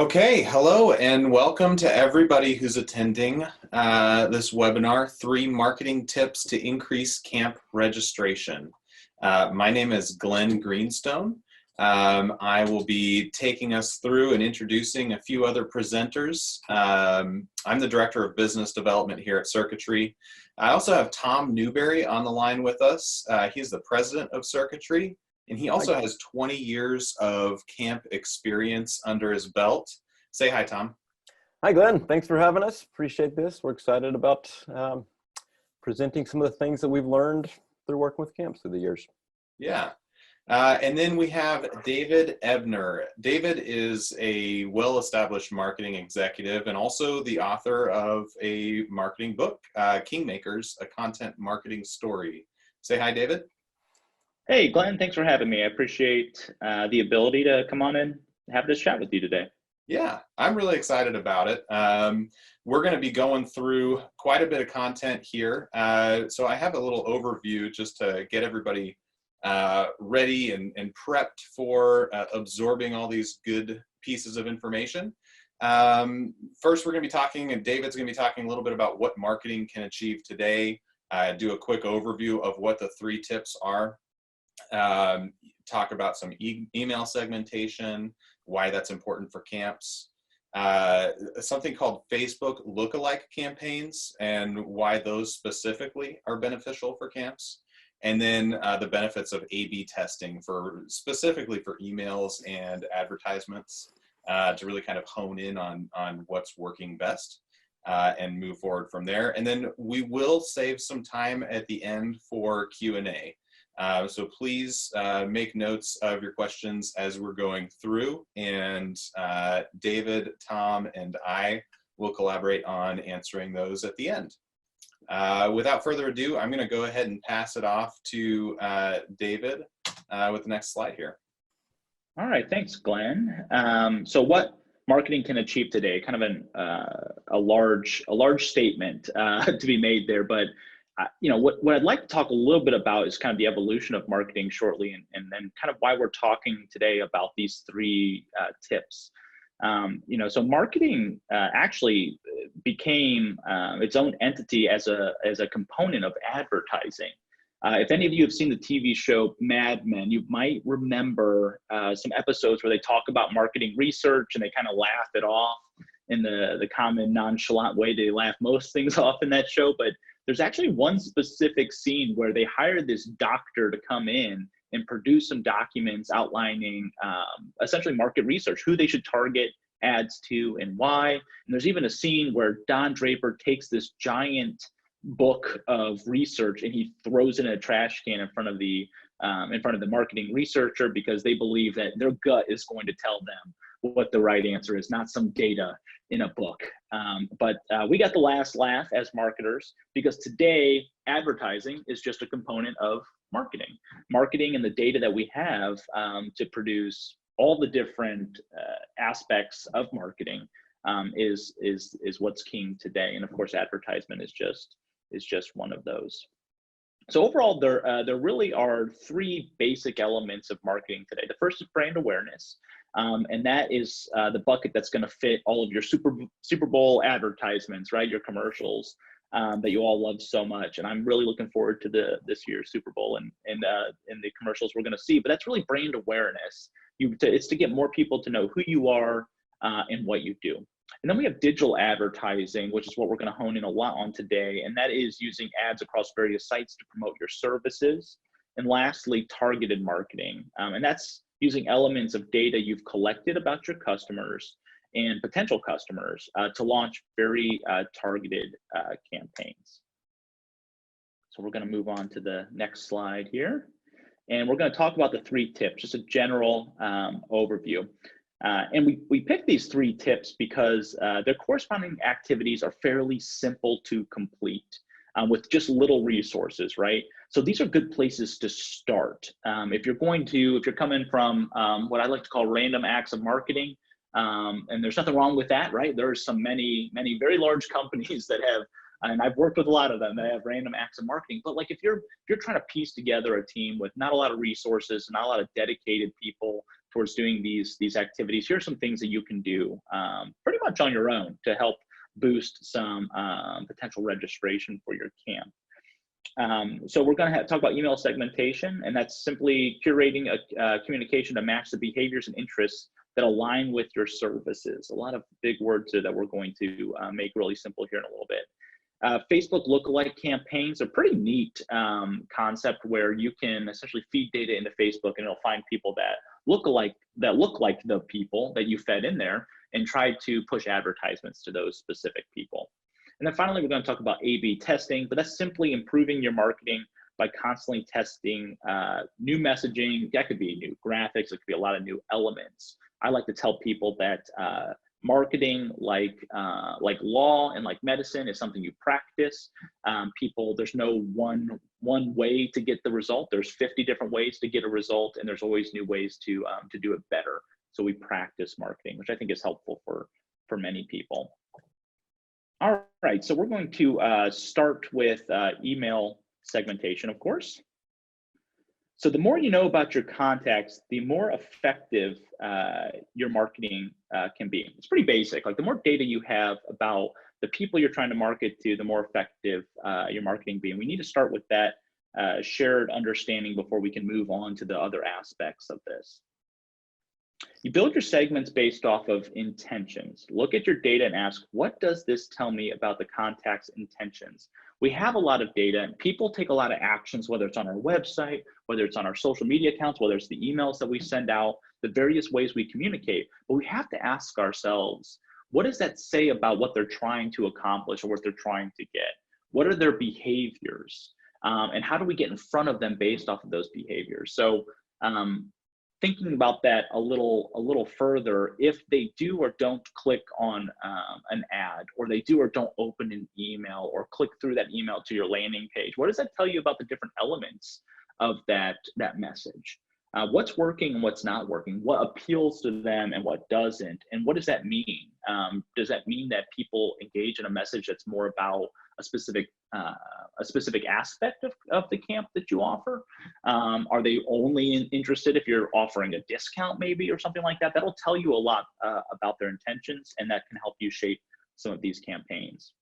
Okay, hello and welcome to everybody who's attending this webinar, 3 Marketing Tips to Increase Camp Registration. My name is Glenn Greenstone. I will be taking us through and introducing a few other presenters. I'm the Director of Business Development here at CircuiTree. I also have Tom Newberry on the line with us. He's the President of CircuiTree. And he also has 20 years of camp experience under his belt. Say hi, Tom. Hi, Glenn. Thanks for having us. Appreciate this. We're excited about presenting some of the things that we've learned through working with camps through the years. Yeah. And then we have David Ebner. David is a well-established marketing executive and also the author of a marketing book, Kingmakers, A Content Marketing Story. Say hi, David. Hey, Glenn, thanks for having me. I appreciate the ability to come on and have this chat with you today. Yeah, I'm really excited about it. We're going to be going through quite a bit of content here. So I have a little overview just to get everybody ready and prepped for absorbing all these good pieces of information. First, we're going to be talking, and David's going to be talking a little bit about what marketing can achieve today, do a quick overview of what the 3 tips are. Talk about some email segmentation, why that's important for camps, something called Facebook lookalike campaigns and why those specifically are beneficial for camps, and then the benefits of A/B testing specifically for emails and advertisements to really kind of hone in on what's working best and move forward from there. And then we will save some time at the end for Q&A. So please make notes of your questions as we're going through, and David, Tom, and I will collaborate on answering those at the end. Without further ado, I'm going to go ahead and pass it off to David with the next slide here. All right, thanks, Glenn. So what marketing can achieve today? Kind of a large statement to be made there, but what I'd like to talk a little bit about is kind of the evolution of marketing shortly, and then kind of why we're talking today about these 3 tips. So marketing actually became its own entity as a component of advertising. If any of you have seen the TV show Mad Men, you might remember some episodes where they talk about marketing research and they kind of laugh it off in the common nonchalant way they laugh most things off in that show. But there's actually one specific scene where they hired this doctor to come in and produce some documents outlining essentially market research, who they should target ads to and why. And there's even a scene where Don Draper takes this giant book of research and he throws it in a trash can in front of the marketing researcher, because they believe that their gut is going to tell them what the right answer is, not some data in a book. But we got the last laugh as marketers, because today advertising is just a component of marketing. Marketing and the data that we have to produce all the different aspects of marketing is what's king today. And of course, advertisement is just one of those. So overall, there really are 3 basic elements of marketing today. The first is brand awareness, and that is the bucket that's going to fit all of your Super Bowl advertisements, right? Your commercials that you all love so much. And I'm really looking forward to this year's Super Bowl and the commercials we're going to see. But that's really brand awareness. It's to get more people to know who you are and what you do. And then we have digital advertising, which is what we're going to hone in a lot on today. And that is using ads across various sites to promote your services. And lastly, targeted marketing. And that's using elements of data you've collected about your customers and potential customers to launch very targeted campaigns. So we're going to move on to the next slide here. And we're going to talk about the 3 tips, just a general overview. And we picked these 3 tips because their corresponding activities are fairly simple to complete with just little resources, right? So these are good places to start. If you're coming from what I like to call random acts of marketing, and there's nothing wrong with that, right? There's many very large companies that have, and I've worked with a lot of them that have random acts of marketing. But like if you're trying to piece together a team with not a lot of resources, not a lot of dedicated people towards doing these activities, here are some things that you can do pretty much on your own to help boost some potential registration for your camp. So we're going to talk about email segmentation, and that's simply curating a communication to match the behaviors and interests that align with your services. A lot of big words that we're going to make really simple here in a little bit. Facebook lookalike campaigns are pretty neat concept where you can essentially feed data into Facebook and it'll find people that look like the people that you fed in there and try to push advertisements to those specific people. And then finally, we're going to talk about A/B testing, but that's simply improving your marketing by constantly testing new messaging. That could be new graphics. It could be a lot of new elements. I like to tell people that marketing, like law and like medicine, is something you practice. There's no one way to get the result. There's 50 different ways to get a result, and there's always new ways to do it better. So we practice marketing, which I think is helpful for many people. All right, so we're going to start with email segmentation, of course. So the more you know about your contacts, the more effective your marketing can be. It's pretty basic. Like the more data you have about the people you're trying to market to, the more effective your marketing be. And we need to start with that shared understanding before we can move on to the other aspects of this. You build your segments based off of intentions. Look at your data and ask, what does this tell me about the contact's intentions? We have a lot of data and people take a lot of actions, whether it's on our website, whether it's on our social media accounts, whether it's the emails that we send out, the various ways we communicate. But we have to ask ourselves, what does that say about what they're trying to accomplish or what they're trying to get? What are their behaviors? And how do we get in front of them based off of those behaviors? So thinking about that a little further, if they do or don't click on an ad, or they do or don't open an email or click through that email to your landing page, what does that tell you about the different elements of that message? What's working and what's not working? What appeals to them and what doesn't? And what does that mean? Does that mean that people engage in a message that's more about a specific aspect of the camp that you offer? Are they only interested if you're offering a discount maybe or something like that? That'll tell you a lot about their intentions, and that can help you shape some of these campaigns.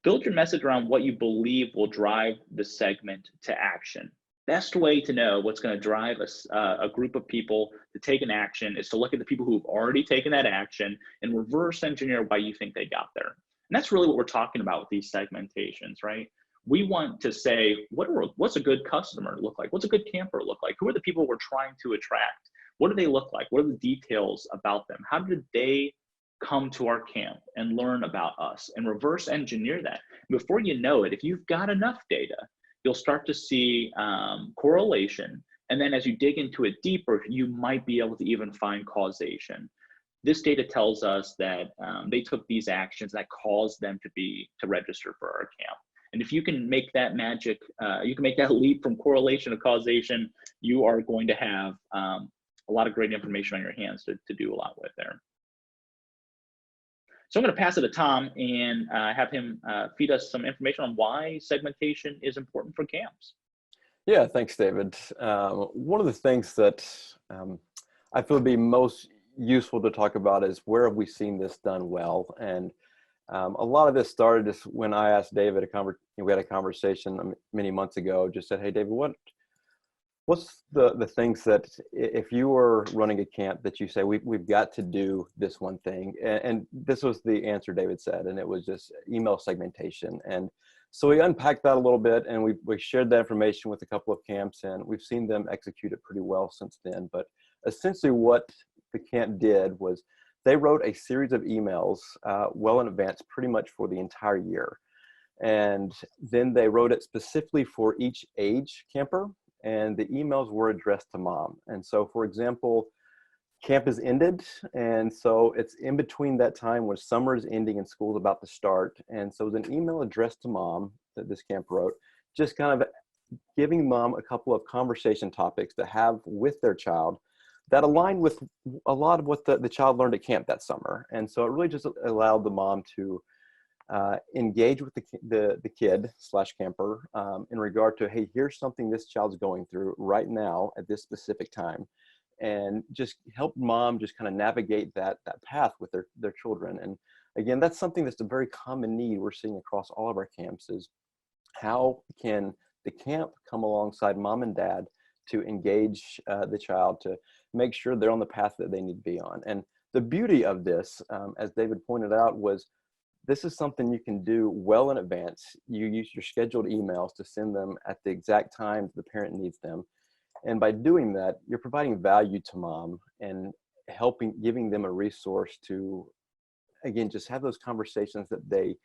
Build your message around what you believe will drive the segment to action. Best way to know what's going to drive a group of people to take an action is to look at the people who've already taken that action and reverse engineer why you think they got there. And that's really what we're talking about with these segmentations, right? We want to say, what's a good customer look like? What's a good camper look like? Who are the people we're trying to attract? What do they look like? What are the details about them? How did they come to our camp and learn about us, and reverse engineer that? Before you know it, if you've got enough data, you'll start to see correlation. And then as you dig into it deeper, you might be able to even find causation. This data tells us that they took these actions that caused them to register for our camp. And if you can make that magic, you can make that leap from correlation to causation, you are going to have a lot of great information on your hands to do a lot with there. So I'm going to pass it to Tom and have him feed us some information on why segmentation is important for camps. Yeah, thanks, David. One of the things that I feel would be most useful to talk about is where have we seen this done well. And a lot of this started just when I asked David, we had a conversation many months ago, just said, hey, David, what's the things that if you were running a camp that you say, we've got to do this one thing? And this was the answer David said, and it was just email segmentation. And so we unpacked that a little bit, and we shared that information with a couple of camps, and we've seen them execute it pretty well since then. But essentially what the camp did was they wrote a series of emails well in advance, pretty much for the entire year. And then they wrote it specifically for each age camper, and the emails were addressed to mom. And so, for example, camp is ended, and so it's in between that time when summer is ending and school's about to start. And so there's an email addressed to mom that this camp wrote, just kind of giving mom a couple of conversation topics to have with their child that align with a lot of what the child learned at camp that summer. And so it really just allowed the mom to engage with the kid / camper in regard to, hey, here's something this child's going through right now at this specific time. and just help mom just kind of navigate that path with their children. And again, that's something that's a very common need we're seeing across all of our camps, is how can the camp come alongside mom and dad to engage the child, to make sure they're on the path that they need to be on. And the beauty of this, as David pointed out, was this is something you can do well in advance. You use your scheduled emails to send them at the exact time the parent needs them. And by doing that, you're providing value to mom and giving them a resource to, again, just have those conversations that they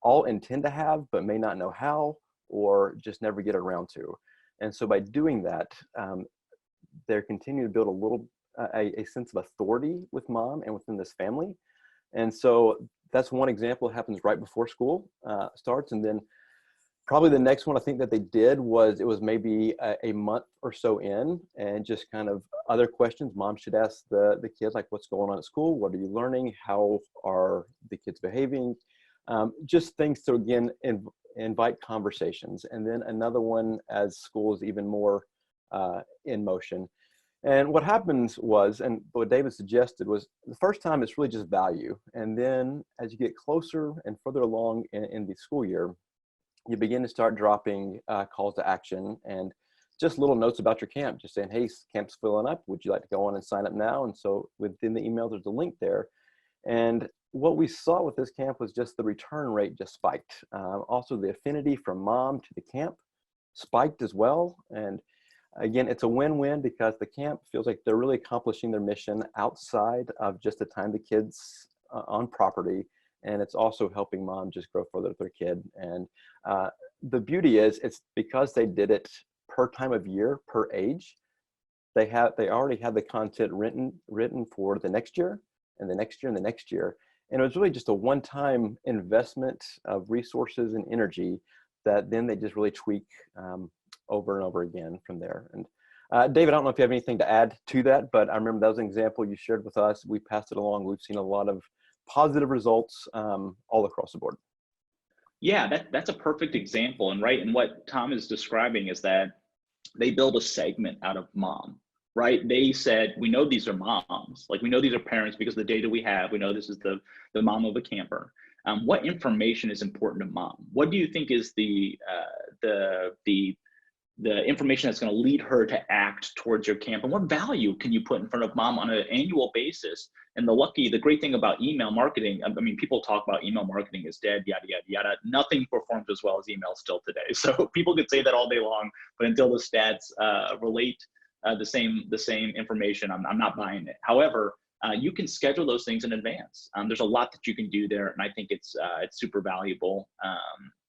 all intend to have, but may not know how, or just never get around to. And so by doing that, they're continuing to build a sense of authority with mom and within this family. And so that's one example that happens right before school starts. And then probably the next one I think that they did was, it was maybe a month or so in, and just kind of other questions mom should ask the kids, like, what's going on at school? What are you learning? How are the kids behaving? Just things to, again, invite conversations. And then another one as school is even more in motion. And what happens was, and what David suggested was, the first time it's really just value. And then as you get closer and further along in the school year, you begin to start dropping calls to action and just little notes about your camp, just saying, hey, camp's filling up. Would you like to go on and sign up now? And so within the email, there's a link there. And what we saw with this camp was just the return rate just spiked. Also, the affinity from mom to the camp spiked as well. And again, it's a win-win, because the camp feels like they're really accomplishing their mission outside of just the time the kids on property. And it's also helping mom just grow further with their kid. And the beauty is, it's because they did it per time of year, per age. They already had the content written for the next year and the next year and the next year. And it was really just a one-time investment of resources and energy that then they just really tweak over and over again from there. And David, I don't know if you have anything to add to that, but I remember that was an example you shared with us. We passed it along. We've seen a lot of positive results all across the board. Yeah, that's a perfect example. And right, and what Tom is describing is that they build a segment out of mom, right? They said, we know these are moms, like we know these are parents because the data we have, we know this is the mom of a camper. What information is important to mom? What do you think is the information that's going to lead her to act towards your camp? And what value can you put in front of mom on an annual basis? And the great thing about email marketing, I mean, people talk about email marketing is dead, yada, yada, yada. Nothing performs as well as email still today. So people could say that all day long, but until the stats relate the same information, I'm not buying it. However, you can schedule those things in advance. There's a lot that you can do there. And I think it's super valuable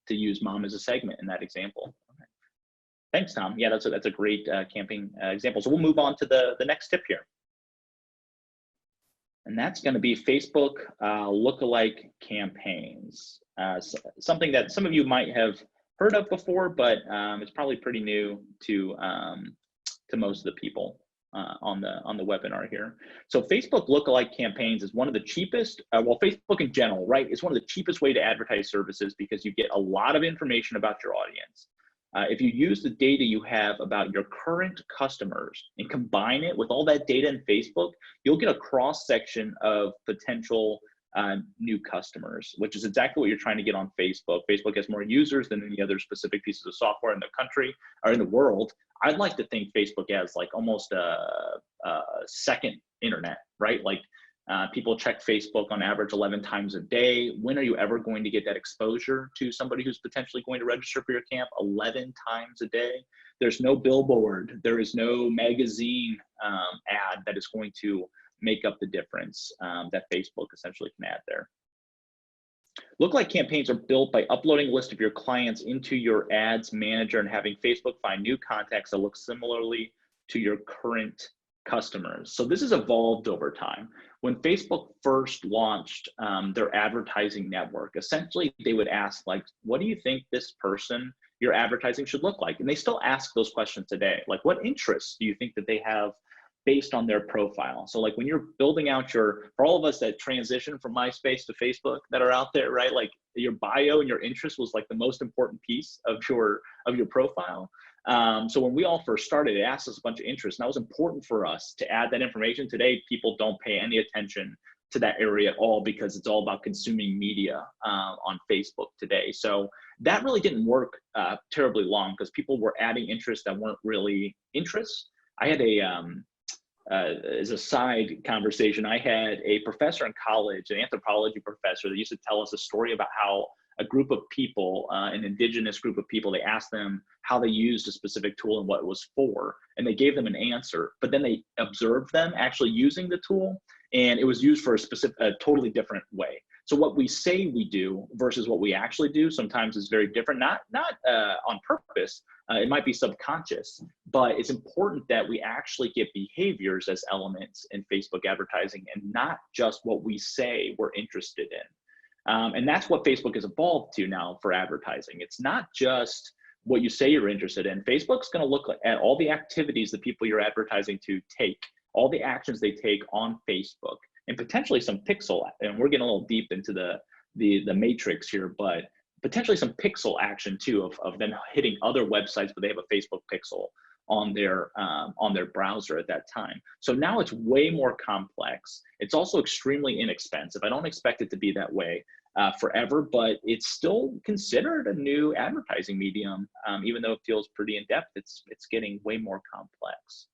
to use mom as a segment in that example. Okay. Thanks, Tom. Yeah, that's a great camping example. So we'll move on to the next tip here. And that's going to be Facebook lookalike campaigns. Something that some of you might have heard of before, but it's probably pretty new to most of the people on the webinar here. So Facebook lookalike campaigns is one of the cheapest, well, Facebook in general, right? It's one of the cheapest way to advertise services because you get a lot of information about your audience. If you use the data you have about your current customers and combine it with all that data in Facebook, you'll get a cross section of potential new customers, which is exactly what you're trying to get on Facebook. Facebook has more users than any other specific pieces of software in the country or in the world. I'd like to think Facebook has like almost a second internet, right? Like people check Facebook on average 11 times a day. When are you ever going to get that exposure to somebody who's potentially going to register for your camp 11 times a day? There's no billboard. There is no magazine ad that is going to make up the difference that Facebook essentially can add there. Lookalike campaigns are built by uploading a list of your clients into your ads manager and having Facebook find new contacts that look similarly to your current customers. So this has evolved over time. When Facebook first launched their advertising network, essentially they would ask, like, what do you think this person you're advertising should look like? And they still ask those questions today. Like, what interests do you think that they have based on their profile? So like when you're building out for all of us that transition from MySpace to Facebook that are out there, right? Like your bio and your interest was like the most important piece of your profile. So when we all first started, it asked us a bunch of interest, and that was important for us to add that information. Today, people don't pay any attention to that area at all because it's all about consuming media on Facebook today. So that really didn't work terribly long because people were adding interests that weren't really interests. I had as a side conversation, I had a professor in college, an anthropology professor, that used to tell us a story about how a group of people, an indigenous group of people, they asked them how they used a specific tool and what it was for, and they gave them an answer, but then they observed them actually using the tool, and it was used for a totally different way. So what we say we do versus what we actually do sometimes is very different, not on purpose. It might be subconscious, but it's important that we actually get behaviors as elements in Facebook advertising and not just what we say we're interested in. And that's what Facebook has evolved to now for advertising. It's not just what you say you're interested in. Facebook's going to look at all the activities that people you're advertising to take, all the actions they take on Facebook, and potentially some pixel, and we're getting a little deep into the matrix here, but potentially some pixel action too of them hitting other websites, but they have a Facebook pixel on their browser at that time. So now it's way more complex. It's also extremely inexpensive. I don't expect it to be that way forever, but it's still considered a new advertising medium, even though it feels pretty in-depth. It's getting way more complex.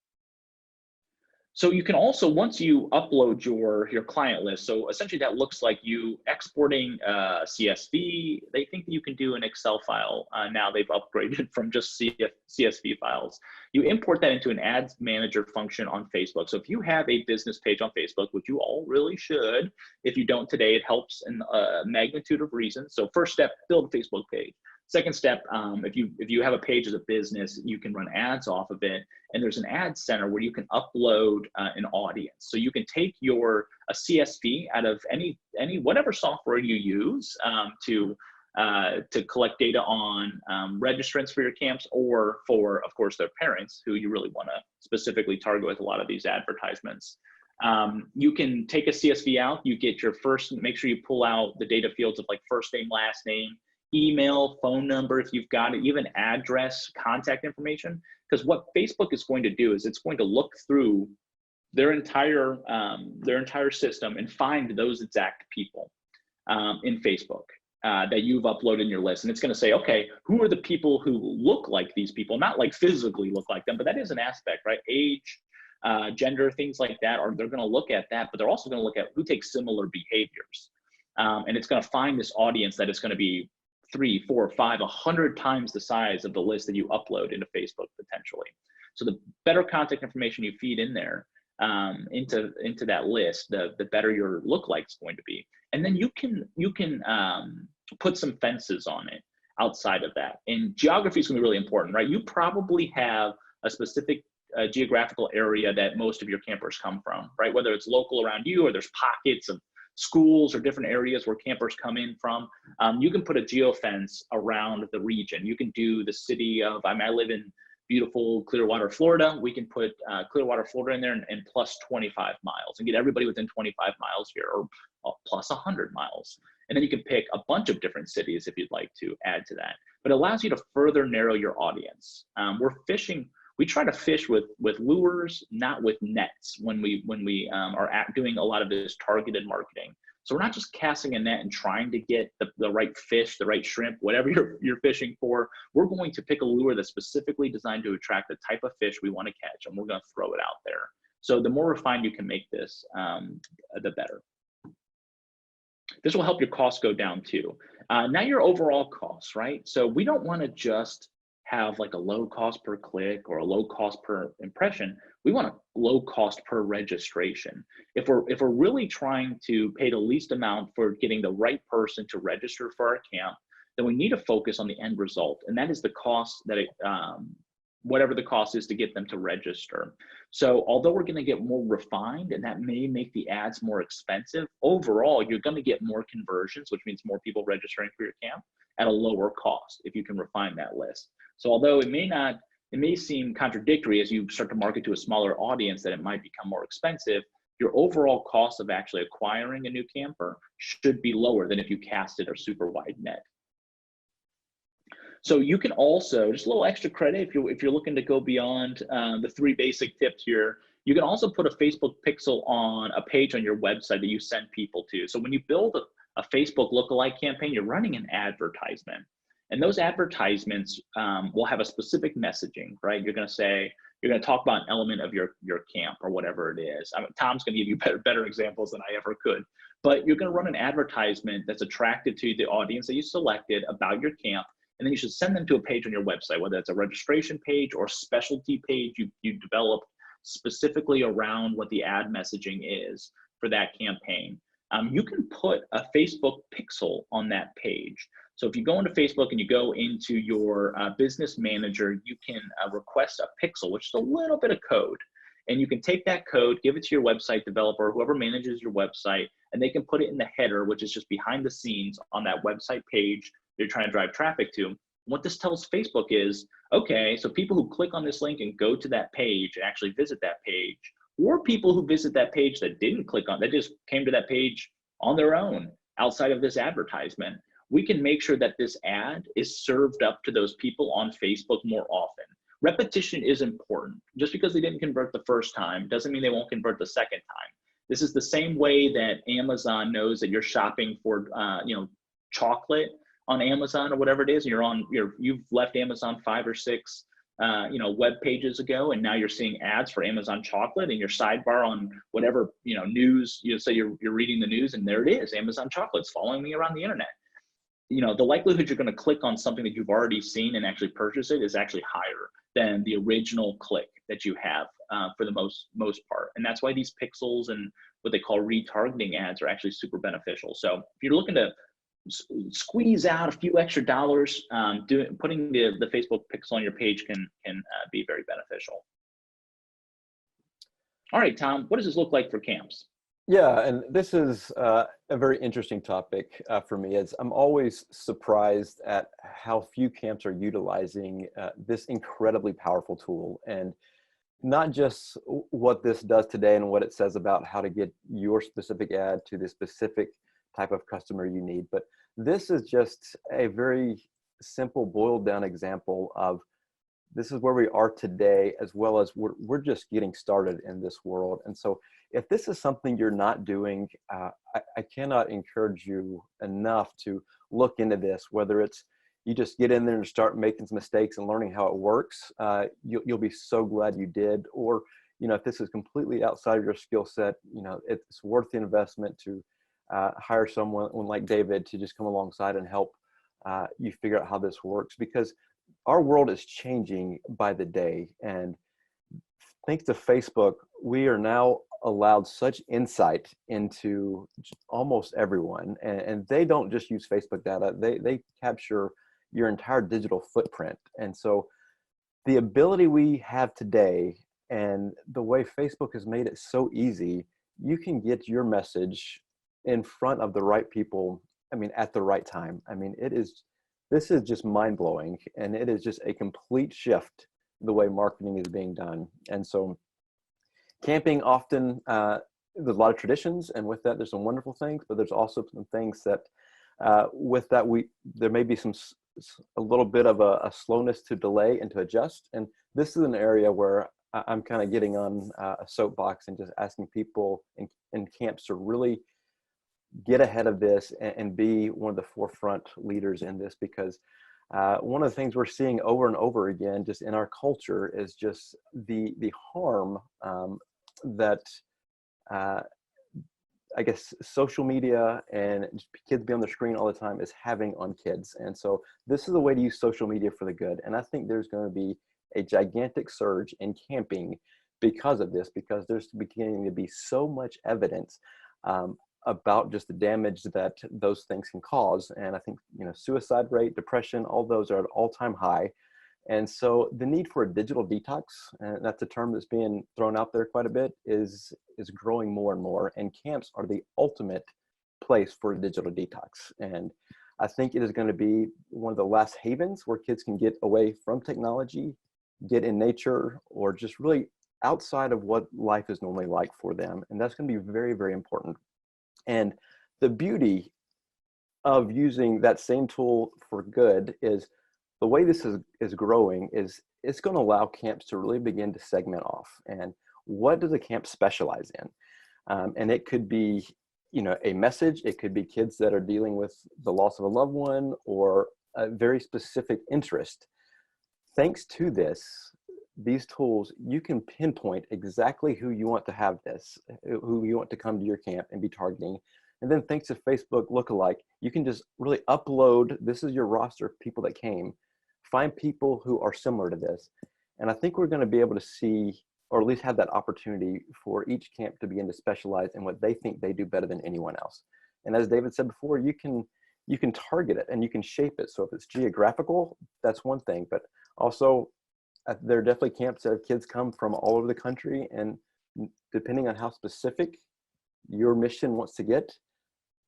So you can also, once you upload your client list, so essentially that looks like you exporting CSV. They think that you can do an Excel file. Now they've upgraded from just CSV files. You import that into an ads manager function on Facebook. So if you have a business page on Facebook, which you all really should, if you don't today, it helps in a magnitude of reasons. So first step, build a Facebook page. Second step, if you have a page as a business, you can run ads off of it, and there's an ad center where you can upload an audience. So you can take a CSV out of any whatever software you use to collect data on registrants for your camps, or for, of course, their parents, who you really want to specifically target with a lot of these advertisements. You can take a CSV out, you get your first, make sure you pull out the data fields of like first name, last name, email, phone number, if you've got it, even address, contact information. Because what Facebook is going to do is it's going to look through their entire system and find those exact people in Facebook that you've uploaded in your list. And it's going to say, okay, who are the people who look like these people? Not like physically look like them, but that is an aspect, right? Age, gender, things like that, or they're going to look at that, but they're also going to look at who takes similar behaviors. And it's going to find this audience that is going to be 3, 4, 5, 100 times the size of the list that you upload into Facebook potentially. So the better contact information you feed in there into that list, the better your lookalike is going to be. And then you can put some fences on it outside of that. And geography is going to be really important, right? You probably have a specific geographical area that most of your campers come from, right? Whether it's local around you or there's pockets of schools or different areas where campers come in from, you can put a geofence around the region. You can do the city of, I live in beautiful Clearwater, Florida. We can put Clearwater, Florida in there and plus 25 miles and get everybody within 25 miles here, or plus 100 miles. And then you can pick a bunch of different cities if you'd like to add to that. But it allows you to further narrow your audience. We try to fish with lures, not with nets, when we are doing a lot of this targeted marketing. So we're not just casting a net and trying to get the right fish, the right shrimp, whatever you're fishing for. We're going to pick a lure that's specifically designed to attract the type of fish we want to catch, and we're going to throw it out there. So the more refined you can make this, the better. This will help your costs go down too. Now your overall costs, right? So we don't want to just have like a low cost per click or a low cost per impression. We want a low cost per registration. If we're really trying to pay the least amount for getting the right person to register for our camp, then we need to focus on the end result, and that is the cost that whatever the cost is to get them to register. So although we're going to get more refined, and that may make the ads more expensive, overall you're going to get more conversions, which means more people registering for your camp at a lower cost if you can refine that list. So although it may seem contradictory as you start to market to a smaller audience that it might become more expensive, your overall cost of actually acquiring a new camper should be lower than if you casted a super wide net. So you can also, just a little extra credit if you're looking to go beyond the 3 basic tips here, you can also put a Facebook pixel on a page on your website that you send people to. So when you build a Facebook lookalike campaign, you're running an advertisement. And those advertisements will have a specific messaging, right? You're going to talk about an element of your camp or whatever it is. I mean, Tom's going to give you better examples than I ever could. But you're going to run an advertisement that's attractive to the audience that you selected about your camp. And then you should send them to a page on your website, whether it's a registration page or specialty page you developed specifically around what the ad messaging is for that campaign. You can put a Facebook pixel on that page. So if you go into Facebook and you go into your business manager, you can request a pixel, which is a little bit of code. And you can take that code, give it to your website developer, whoever manages your website, and they can put it in the header, which is just behind the scenes on that website page they're trying to drive traffic to. What this tells Facebook is, okay, so people who click on this link and go to that page and actually visit that page, or people who visit that page that didn't click on, that just came to that page on their own outside of this advertisement, we can make sure that this ad is served up to those people on Facebook more often. Repetition is important. Just because they didn't convert the first time doesn't mean they won't convert the second time. This is the same way that Amazon knows that you're shopping for chocolate on Amazon or whatever it is. You've left Amazon 5 or 6 web pages ago, and now you're seeing ads for Amazon chocolate in your sidebar on whatever news. Say you're reading the news, and there it is, Amazon chocolate's following me around the internet. The likelihood you're going to click on something that you've already seen and actually purchase it is actually higher than the original click that you have for the most part. And that's why these pixels and what they call retargeting ads are actually super beneficial. So if you're looking to squeeze out a few extra dollars, putting the Facebook pixel on your page can be very beneficial. All right, Tom, what does this look like for camps? Yeah, and this is a very interesting topic for me, as I'm always surprised at how few camps are utilizing this incredibly powerful tool. And not just what this does today and what it says about how to get your specific ad to the specific type of customer you need, but this is just a very simple boiled down example of this is where we are today, as well as we're just getting started in this world. And so if this is something you're not doing, I cannot encourage you enough to look into this, whether it's you just get in there and start making some mistakes and learning how it works. You'll be so glad you did. Or, if this is completely outside of your skill set, it's worth the investment to hire someone like David to just come alongside and help you figure out how this works, because our world is changing by the day. And thanks to Facebook, we are now allowed such insight into almost everyone. And they don't just use Facebook data, they capture your entire digital footprint. And so the ability we have today and the way Facebook has made it so easy, you can get your message in front of the right people, at the right time. This is just mind-blowing, and it is just a complete shift the way marketing is being done. And so camping often, there's a lot of traditions, and with that, there's some wonderful things, but there's also some things that with that, there may be a little bit of a slowness to delay and to adjust. And this is an area where I'm kind of getting on a soapbox and just asking people in camps to really get ahead of this and be one of the forefront leaders in this, because one of the things we're seeing over and over again just in our culture is just the harm that I guess social media and kids be on the screen all the time is having on kids. And so this is a way to use social media for the good. And I think there's going to be a gigantic surge in camping because of this, because there's beginning to be so much evidence about just the damage that those things can cause. And I think, suicide rate, depression, all those are at all-time high. And so the need for a digital detox, and that's a term that's being thrown out there quite a bit, is growing more and more. And camps are the ultimate place for a digital detox. And I think it is going to be one of the last havens where kids can get away from technology, get in nature, or just really outside of what life is normally like for them. And that's going to be very, very important. And the beauty of using that same tool for good is the way this is growing is it's going to allow camps to really begin to segment off. And what does a camp specialize in? And it could be, a message. It could be kids that are dealing with the loss of a loved one or a very specific interest. Thanks to these tools, you can pinpoint exactly who you want to have who you want to come to your camp and be targeting. And then thanks to Facebook Lookalike, you can just really upload, this is your roster of people that came, find people who are similar to this. And I think we're going to be able to see, or at least have that opportunity for each camp to begin to specialize in what they think they do better than anyone else. And as David said before, you can target it and you can shape it. So if it's geographical, that's one thing, but also there are definitely camps that have kids come from all over the country, and depending on how specific your mission wants to get,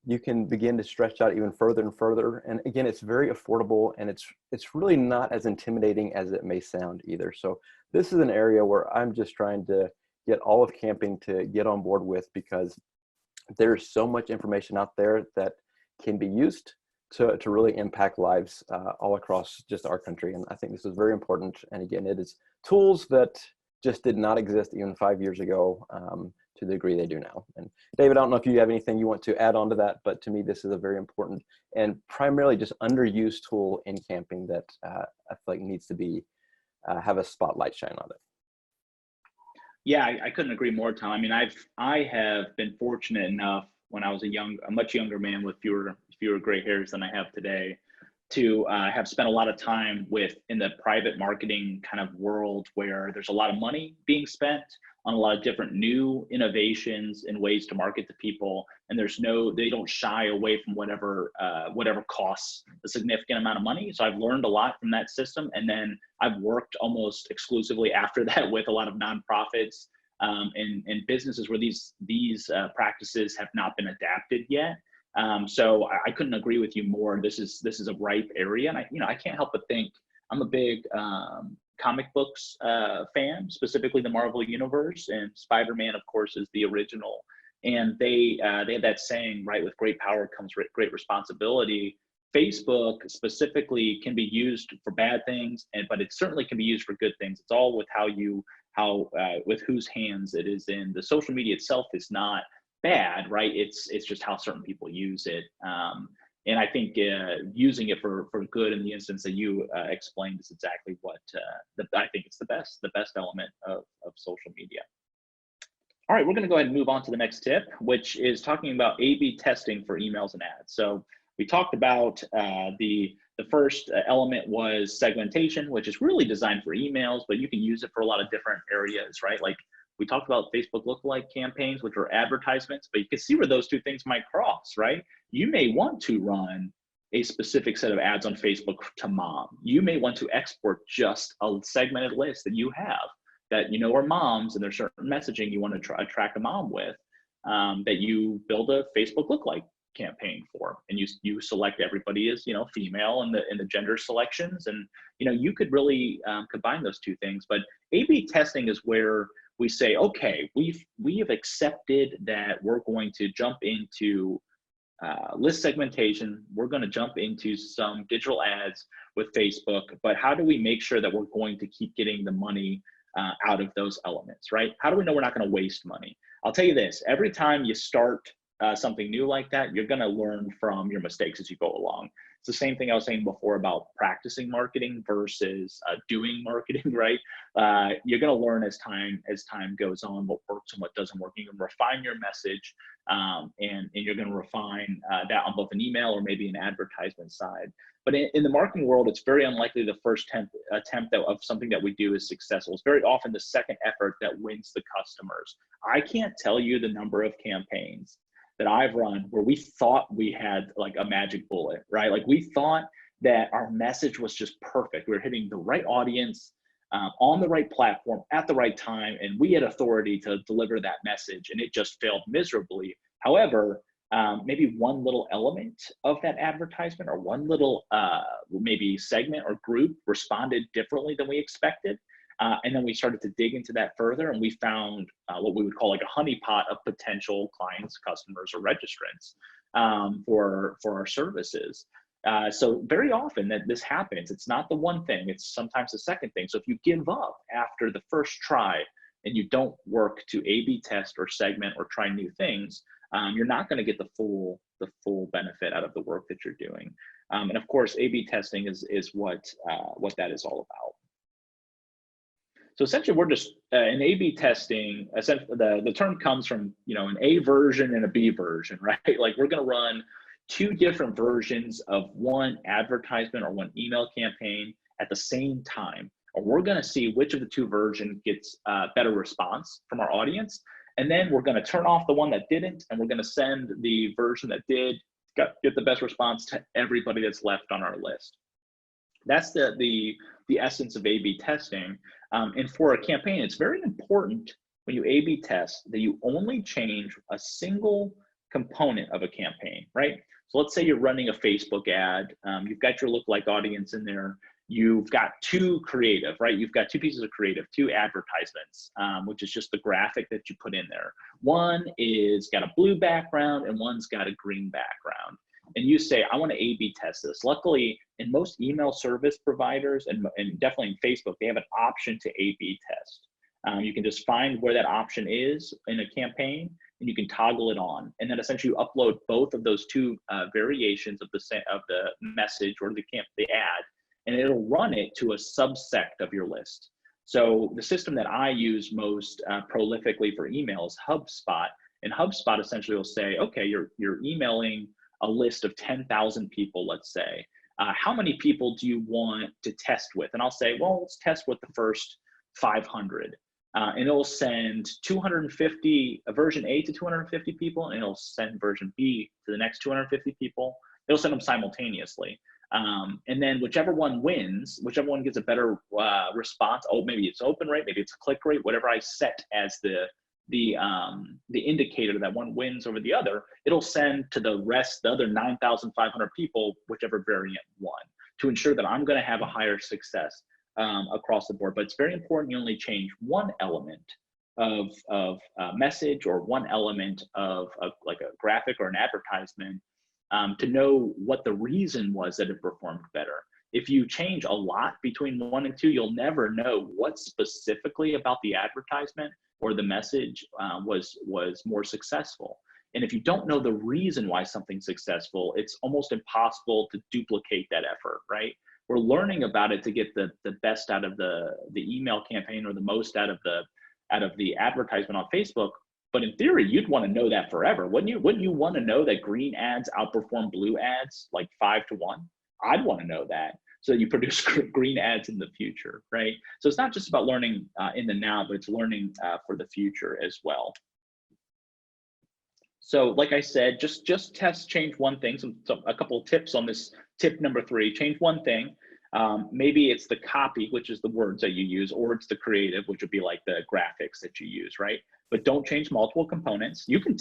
you can begin to stretch out even further and further. And again, it's very affordable, and it's really not as intimidating as it may sound either. So this is an area where I'm just trying to get all of camping to get on board with, because there's so much information out there that can be used to really impact lives all across just our country. And I think this is very important. And again, it is tools that just did not exist even 5 years ago to the degree they do now. And David, I don't know if you have anything you want to add on to that, but to me, this is a very important and primarily just underused tool in camping that I feel like needs to be, have a spotlight shine on it. Yeah, I couldn't agree more, Tom. I mean, I have been fortunate enough when I was a much younger man with fewer gray hairs than I have today, to have spent a lot of time in the private marketing kind of world, where there's a lot of money being spent on a lot of different new innovations and ways to market to people, and they don't shy away from whatever costs a significant amount of money. So I've learned a lot from that system, and then I've worked almost exclusively after that with a lot of nonprofits and businesses where these practices have not been adapted yet. So I couldn't agree with you more. This is a ripe area, and I can't help but think, I'm a big comic books fan, specifically the Marvel Universe, and Spider-Man, of course, is the original. And they have that saying, right? With great power comes great responsibility. Facebook specifically can be used for bad things, but it certainly can be used for good things. It's all with with whose hands it is in. The social media itself is not bad, right? It's just how certain people use it. And I think using it for good in the instance that you explained is exactly what I think it's the best element of social media. All right, we're going to go ahead and move on to the next tip, which is talking about A/B testing for emails and ads. So we talked about the first element was segmentation, which is really designed for emails, but you can use it for a lot of different areas, right? Like we talked about Facebook lookalike campaigns, which are advertisements, but you can see where those two things might cross, right? You may want to run a specific set of ads on Facebook to mom. You may want to export just a segmented list that you have that are moms, and there's certain messaging you want to attract a mom with, that you build a Facebook lookalike campaign for, and you select everybody as female in the gender selections, and you could really combine those two things. But A/B testing is where we say, okay, we have accepted that we're going to jump into list segmentation. We're going to jump into some digital ads with Facebook, but how do we make sure that we're going to keep getting the money out of those elements, right? How do we know we're not going to waste money? I'll tell you this, every time you start something new like that, you're going to learn from your mistakes as you go along. It's the same thing I was saying before about practicing marketing versus doing marketing, right? You're going to learn as time goes on what works and what doesn't work. You can refine your message, and you're going to refine that on both an email or maybe an advertisement side. But in the marketing world, it's very unlikely the first attempt of something that we do is successful. It's very often the second effort that wins the customers. I can't tell you the number of campaigns that I've run where we thought we had like a magic bullet, right? Like we thought that our message was just perfect. We were hitting the right audience on the right platform at the right time, and we had authority to deliver that message, and it just failed miserably. However, maybe one little element of that advertisement or one little maybe segment or group responded differently than we expected. And then we started to dig into that further, and we found what we would call like a honeypot of potential clients, customers, or registrants for our services. So very often that this happens. It's not the one thing, it's sometimes the second thing. So if you give up after the first try and you don't work to A/B test or segment or try new things, you're not going to get the full benefit out of the work that you're doing. And of course, A/B testing is what that is all about. So essentially, we're just in A/B testing. Essentially, the term comes from an A version and a B version, right? Like we're going to run two different versions of one advertisement or one email campaign at the same time, or we're going to see which of the two versions gets better response from our audience, and then we're going to turn off the one that didn't, and we're going to send the version that did get the best response to everybody that's left on our list. That's the essence of A/B testing. And for a campaign, it's very important when you A/B test that you only change a single component of a campaign, right? So let's say you're running a Facebook ad. You've got your lookalike audience in there. You've got two creative, right? You've got two pieces of creative, two advertisements, which is just the graphic that you put in there. One is got a blue background and one's got a green background. And you say, I want to A/B test this. Luckily, in most email service providers and definitely in Facebook, they have an option to A/B test. You can just find where that option is in a campaign, and you can toggle it on. And then essentially you upload both of those two variations of the message or the ad, and it'll run it to a subsect of your list. So the system that I use most prolifically for email is HubSpot. And HubSpot essentially will say, okay, you're emailing a list of 10,000 people, let's say. How many people do you want to test with? And I'll say, well, let's test with the first 500. And it'll send 250, version A to 250 people, and it'll send version B to the next 250 people. It'll send them simultaneously. And then whichever one wins, whichever one gets a better response, maybe it's open rate, maybe it's click rate, whatever I set as the indicator that one wins over the other, it'll send to the other 9,500 people, whichever variant won, to ensure that I'm going to have a higher success across the board. But it's very important you only change one element of message or one element of like a graphic or an advertisement to know what the reason was that it performed better. If you change a lot between 1 and 2, you'll never know what specifically about the advertisement or the message was more successful. And if you don't know the reason why something's successful, it's almost impossible to duplicate that effort, right? We're learning about it to get the best out of the email campaign or the most out of the advertisement on Facebook. But in theory, you'd want to know that forever. Wouldn't you want to know that green ads outperform blue ads like 5 to 1? I'd want to know that, so that you produce green ads in the future, right? So it's not just about learning in the now, but it's learning for the future as well. So like I said, just change one thing. So a couple of tips on this. Tip number 3, change one thing. Maybe it's the copy, which is the words that you use, or it's the creative, which would be like the graphics that you use, right? But don't change multiple components. You can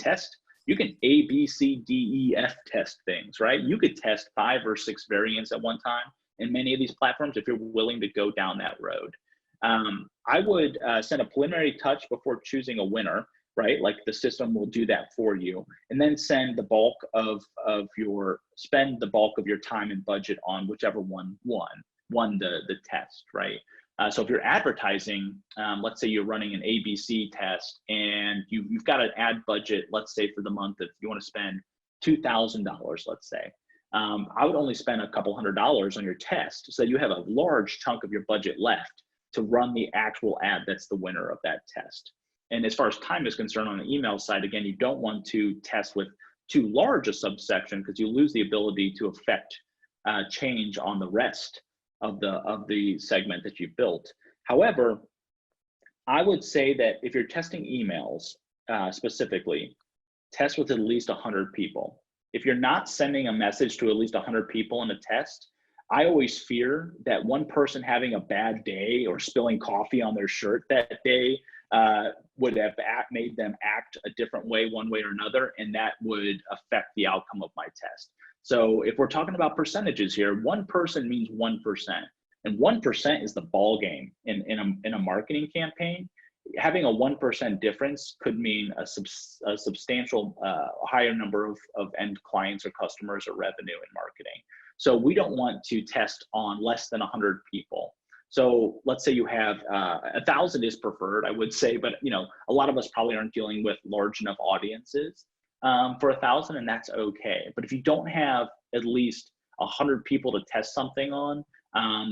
A, B, C, D, E, F test things, right? You could test 5 or 6 variants at one time in many of these platforms if you're willing to go down that road. I would send a preliminary touch before choosing a winner, right? Like the system will do that for you, and then spend the bulk of your time and budget on whichever one won the test, right? So if you're advertising, let's say you're running an ABC test and you've got an ad budget, let's say for the month, if you want to spend $2,000, let's say, I would only spend a couple $100s on your test, so you have a large chunk of your budget left to run the actual ad that's the winner of that test. And as far as time is concerned on the email side, again, you don't want to test with too large a subsection because you lose the ability to affect change on the rest of the segment that you've built. However, I would say that if you're testing emails specifically, test with at least 100 people. If you're not sending a message to at least 100 people in a test, I always fear that one person having a bad day or spilling coffee on their shirt that day would have made them act a different way, one way or another, and that would affect the outcome of my test. So if we're talking about percentages here, 1% means 1%, and 1% is the ball game in a marketing campaign. Having a 1% difference could mean a substantial higher number of end clients or customers or revenue in marketing. So we don't want to test on less than 100 people. So let's say you have 1,000 is preferred, I would say, but a lot of us probably aren't dealing with large enough audiences for 1,000, and that's okay. But if you don't have at least 100 people to test something on,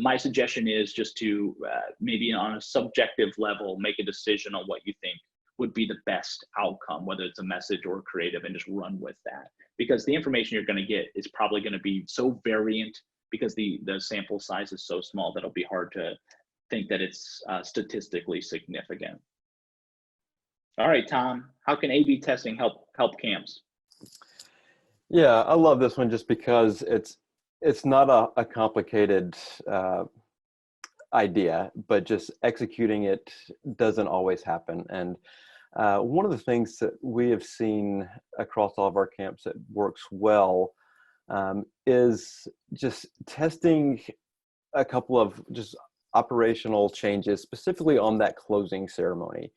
my suggestion is just to maybe on a subjective level make a decision on what you think would be the best outcome, whether it's a message or creative, and just run with that. Because the information you're going to get is probably going to be so variant because the sample size is so small that it'll be hard to think that it's statistically significant. All right, Tom, how can A/B testing help camps? Yeah, I love this one just because it's not a complicated idea, but just executing it doesn't always happen. And one of the things that we have seen across all of our camps that works well is just testing a couple of just operational changes, specifically on that closing ceremony.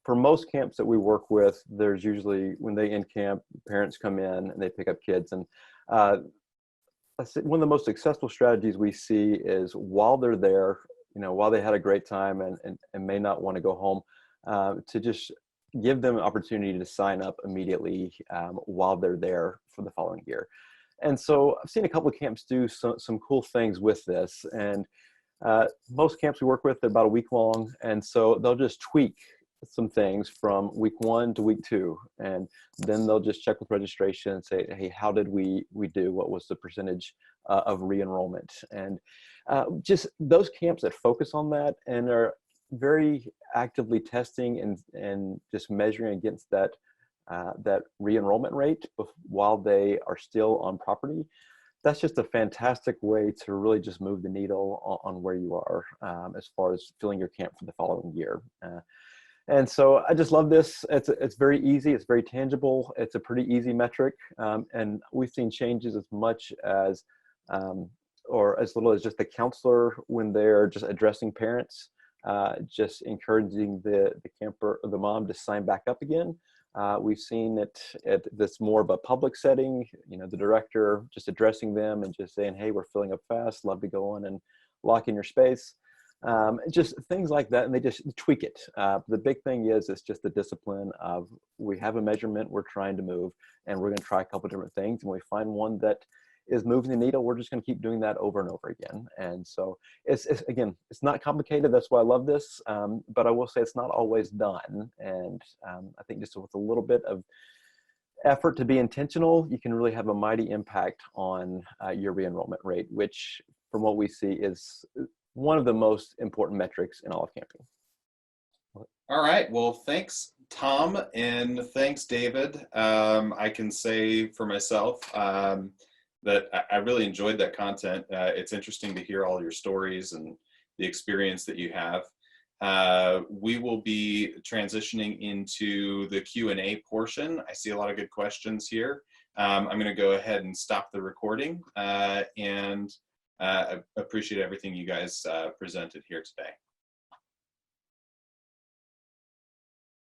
For most camps that we work with, there's usually, when they end camp, parents come in and they pick up kids. And one of the most successful strategies we see is while they're there, while they had a great time and may not want to go home, to just give them an opportunity to sign up immediately while they're there for the following year. And so I've seen a couple of camps do some cool things with this. And most camps we work with, they're about a week long. And so they'll just tweak some things from week 1 to week 2. And then they'll just check with registration and say, hey, how did we do? What was the percentage of re-enrollment? And just those camps that focus on that and are very actively testing and just measuring against that re-enrollment rate while they are still on property. That's just a fantastic way to really just move the needle on where you are as far as filling your camp for the following year. And so I just love this. It's very easy. It's very tangible. It's a pretty easy metric. And we've seen changes as much as, or as little as just the counselor when they're just addressing parents, just encouraging the camper or the mom to sign back up again. We've seen it at this more of a public setting, the director just addressing them and just saying, hey, we're filling up fast. Love to go on and lock in your space. Just things like that, and they just tweak it. The big thing is it's just the discipline of we have a measurement we're trying to move, and we're going to try a couple different things, and we find one that is moving the needle. We're just going to keep doing that over and over again. And so it's again, it's not complicated. That's why I love this. But I will say it's not always done. And I think just with a little bit of effort to be intentional, you can really have a mighty impact on your re-enrollment rate, which from what we see is one of the most important metrics in all of camping. All right. Well, thanks, Tom, and thanks, David. I can say for myself that I really enjoyed that content. It's interesting to hear all your stories and the experience that you have. We will be transitioning into the Q&A portion. I see a lot of good questions here. I'm going to go ahead and stop the recording and I appreciate everything you guys presented here today.